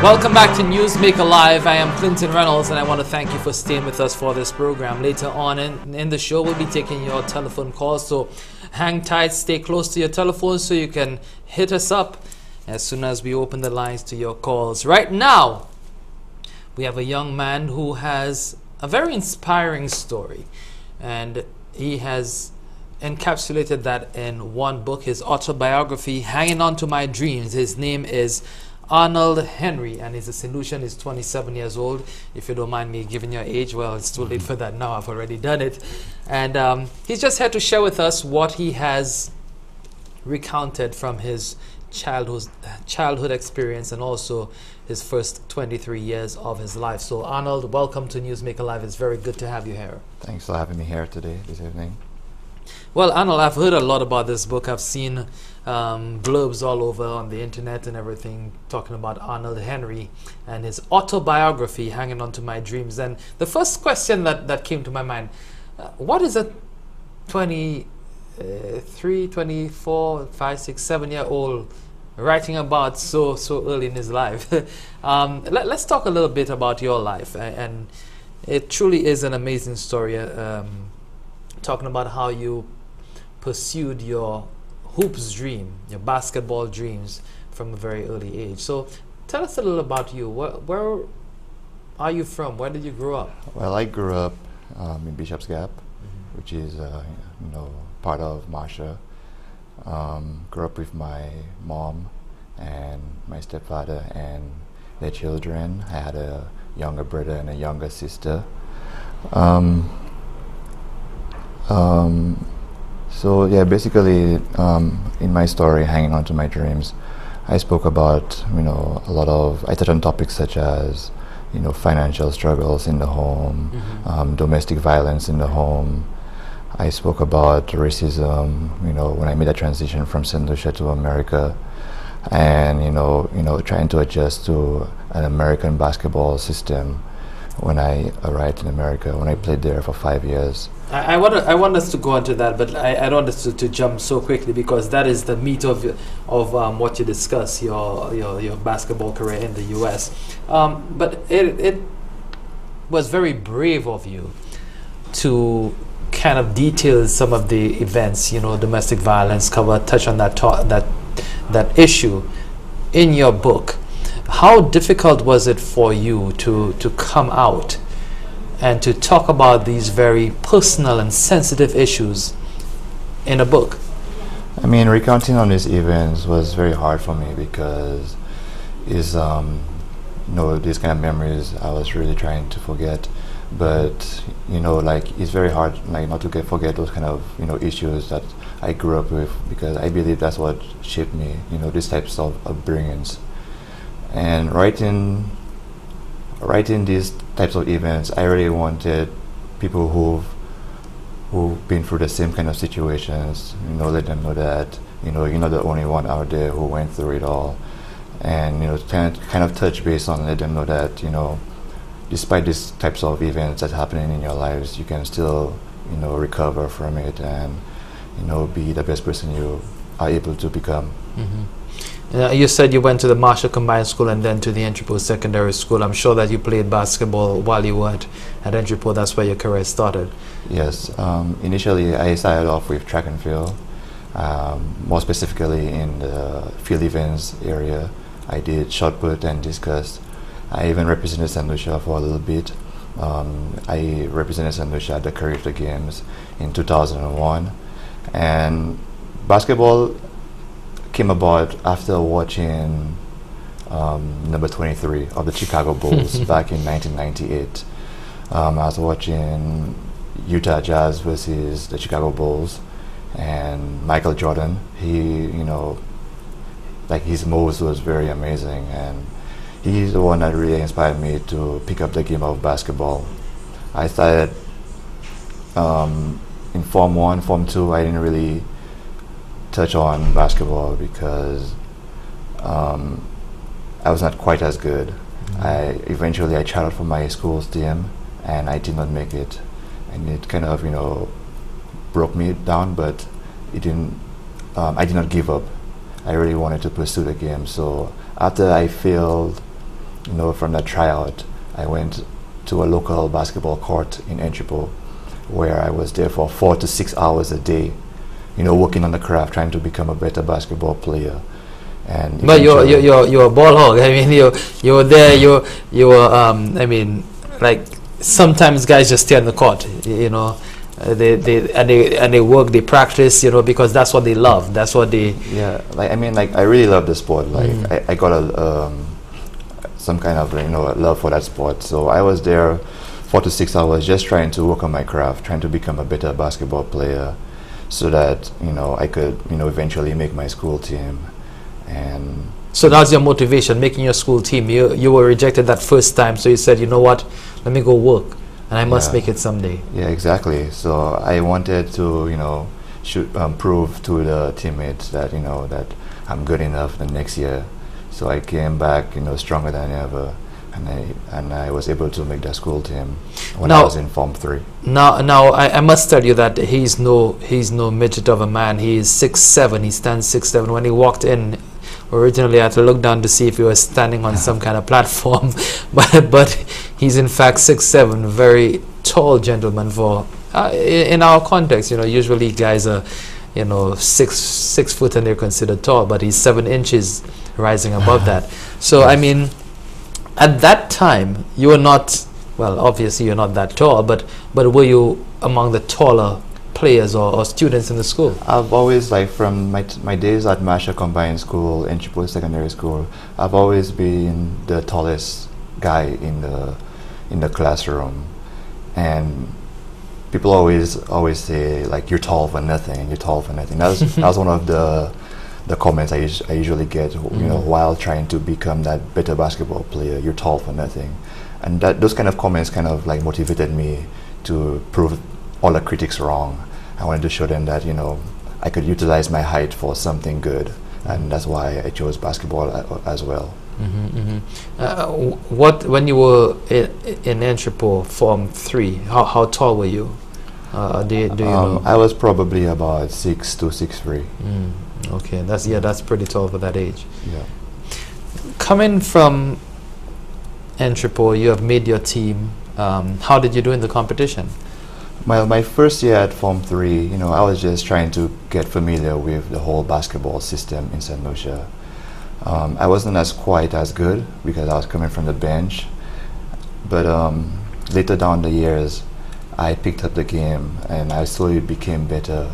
Welcome back to Newsmaker Live. I am Clinton Reynolds, and I want to thank you for staying with us for this program. Later on in the show, we'll be taking your telephone calls, so hang tight, stay close to your telephone so you can hit us up as soon as we open the lines to your calls. Right now, we have a young man who has a very inspiring story, and he has encapsulated that in one book, his autobiography, Hanging On To My Dreams. His name is Arnold Henry, and he's a St. Lucian. He's 27 years old. If you don't mind me giving your age, well, it's too late for that now. I've already done it. And he's just here to share with us what he has recounted from his childhood experience and also his first 23 years of his life. So, Arnold, welcome to Newsmaker Live. It's very good to have you here. Thanks for having me here today, this evening. Well, Arnold, I've heard a lot about this book. I've seen blurbs all over on the internet and everything talking about Arnold Henry and his autobiography, Hanging On To My Dreams. And the first question that came to my mind, what is a 23, 24, 5, 6, 7-year-old writing about so early in his life? Let's talk a little bit about your life. And it truly is an amazing story, talking about how you pursued your hoops dream, your basketball dreams from a very early age. So tell us a little about you. Where are you from? Where did you grow up? Well, I grew up in Bishop's Gap, which is part of Marcia. Grew up with my mom and my stepfather and their children. I had a younger brother and a younger sister. So yeah, basically, in my story, Hanging On To My Dreams, I spoke about, I touched on topics such as, financial struggles in the home, domestic violence in the home. I spoke about racism, when I made a transition from St. Lucia to America, and, trying to adjust to an American basketball system when I arrived in America, when I played there for 5 years. I want us to go into that, but I don't want us to jump so quickly, because that is the meat of what you discuss, your basketball career in the U.S. But it was very brave of you to kind of detail some of the events, domestic violence, touch on that issue in your book. How difficult was it for you to come out and to talk about these very personal and sensitive issues in a book? I mean, recounting on these events was very hard for me, because these kind of memories I was really trying to forget. But it's very hard not to forget those kind of issues that I grew up with, because I believe that's what shaped me, these types of upbringings. And writing these types of events, I really wanted people who've been through the same kind of situations, let them know that you're not the only one out there who went through it all, and kind of touch base on, let them know that despite these types of events that's happening in your lives, you can still recover from it and be the best person you are able to become. You said you went to the Marshall Combined School and then to the Entry Post Secondary School. I'm sure that you played basketball while you were at Entry Post. That's where your career started. Yes. Initially, I started off with track and field, more specifically in the field events area. I did shot put and discus. I even represented St. Lucia for a little bit. I represented St. Lucia at the Carifta Games in 2001. And basketball came about after watching number 23 of the Chicago Bulls back in 1998. I was watching Utah Jazz versus the Chicago Bulls, and Michael Jordan, his moves was very amazing, and he's the one that really inspired me to pick up the game of basketball. I started in Form 1, Form 2, I didn't really touch on basketball because I was not quite as good. Eventually I tried out for my school's team and I did not make it, and it kind of broke me down, but it didn't. I did not give up. I really wanted to pursue the game. So after I failed from that tryout, I went to a local basketball court in Entrepot, where I was there for 4 to 6 hours a day, working on the craft, trying to become a better basketball player. And but you're a ball hog. I mean, you were there. You were. I mean, like sometimes guys just stay on the court. They work, they practice. Because that's what they love. That's what they. Yeah, I really love the sport. I got some kind of a love for that sport. So I was there 4 to 6 hours just trying to work on my craft, trying to become a better basketball player, so that I could eventually make my school team. And so that's your motivation, making your school team. You were rejected that first time, so you said, you know what, let me go work, and I must make it someday. Yeah, exactly. So I wanted to prove to the teammates that that I'm good enough the next year. So I came back stronger than ever, and I was able to make the school team when I was in Form 3. Now I must tell you that he's no midget of a man. He is 6'7". He stands 6'7". When he walked in, originally I had to look down to see if he was standing on some kind of platform, but he's in fact 6'7", very tall gentleman for in our context. Usually guys are 6 foot and they're considered tall, but he's 7 inches rising above that. So I mean, at that time you were not, well, obviously you're not that tall, but were you among the taller players or students in the school? I've always, from my days at Masha Combined School, Entrepot Secondary School, I've always been the tallest guy in the classroom, and people always say you're tall for nothing. You're tall for nothing. That was one of the comments I usually get, while trying to become that better basketball player. You're tall for nothing, and those kind of comments kind of motivated me to prove all the critics wrong. I wanted to show them that I could utilize my height for something good, and that's why I chose basketball as well. When you were in Entrepot Form 3, how tall were you? Do you know? I was probably about 6 to 6'3". Okay, that's pretty tall for that age. Yeah. Coming from Entrepot, you have made your team. How did you do in the competition? My first year at Form 3, I was just trying to get familiar with the whole basketball system in St. Lucia. I wasn't quite as good because I was coming from the bench, but later down the years, I picked up the game and I slowly became better.